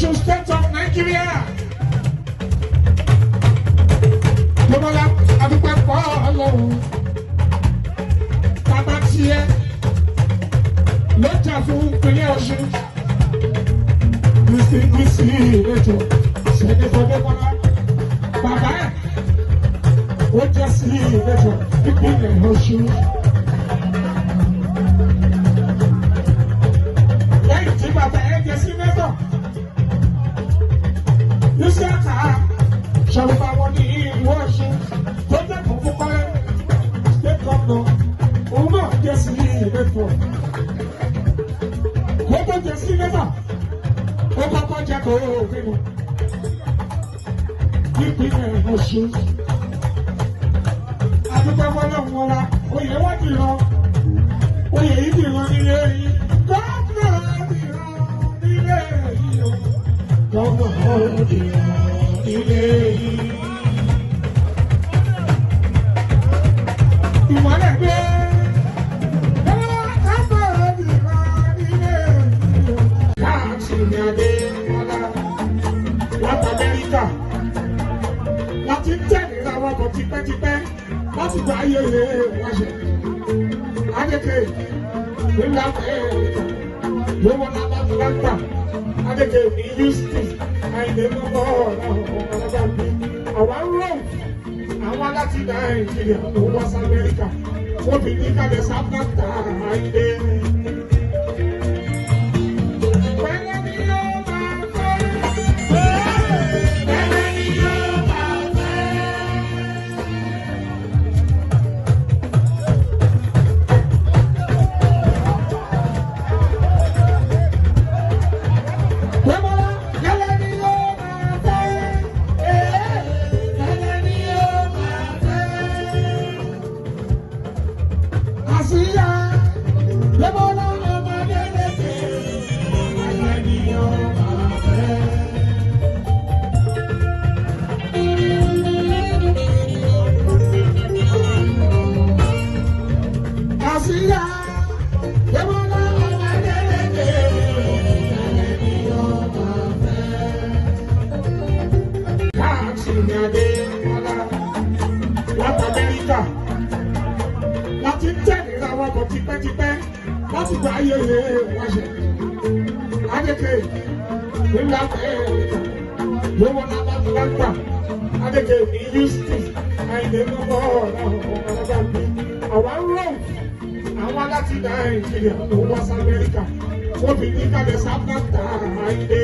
Osun State of Nigeria. Gbọ́dọ̀lá adúpẹ́ pọ̀ ọlọ́run. Bàbá tiẹ̀ ló jà fún ìpínlẹ̀ Ọ̀ṣun. Kristi ètò ṣẹ́ni Fọdébọ́lá. Bàbá ẹ̀ ó jẹ́ sí ètò ìpínlẹ̀ Ọ̀ṣun. Lẹ́yìn tí bàbá ẹ̀ jẹ́ sí mẹ́tọ̀. Iṣẹ́ ká ṣàlùfà wọn ní ìlú Ọ̀ṣun tó jẹ́ kó fún kọ́lẹ́ state governor òun náà jẹ́ sí ìrẹ́pọ̀. Ó tó jẹ́ sí mẹ́fà ó kọ́kọ́ jẹ́ kó bímọ nípínlẹ̀ Ọ̀ṣun. Adúgbò fọlọ́run wọn wa oyè wọ́n dìran oyè yìí dìran nílé yìí gómìnà dìran nílé yìí o gómìnà dìran nílé yìí. Ìmọ̀lẹ̀ gbé gómìnà dìran nílé yìí o. Káàkiri adé ọlá láti Amẹ́ríkà láti tẹ̀lé àwọn ọkọ̀ tipẹ́tipẹ́ láti gba ayẹyẹ wáṣẹ. Adéke nígbà Amẹ́ríkà ló wọ́n láti lágbà. Adéke ní Houston àìlè mọ́kọ́ ọ̀làgbà bí. Àwọn rọ̀ àwọn láti Nàìjíríà ló wá sí Amẹ́ríkà. Wọ́n fi ní kálẹ̀ sábàtà àìlè. Láti tẹ̀lé àwọn ọkọ̀ tipẹ́tipẹ́ láti gba ayẹyẹ wáṣẹ. Adéke nígbà Amẹ́ríkà ló wọ́n láti lágbà. Adéke ní Houston àìlè mọ́kọ́ ọ̀làgbà bí. Àwọn rọ̀ àwọn láti Nàìjíríà ló wá sí Amẹ́ríkà. Wọ́n fi ní kálẹ̀ sábàtà àìlè.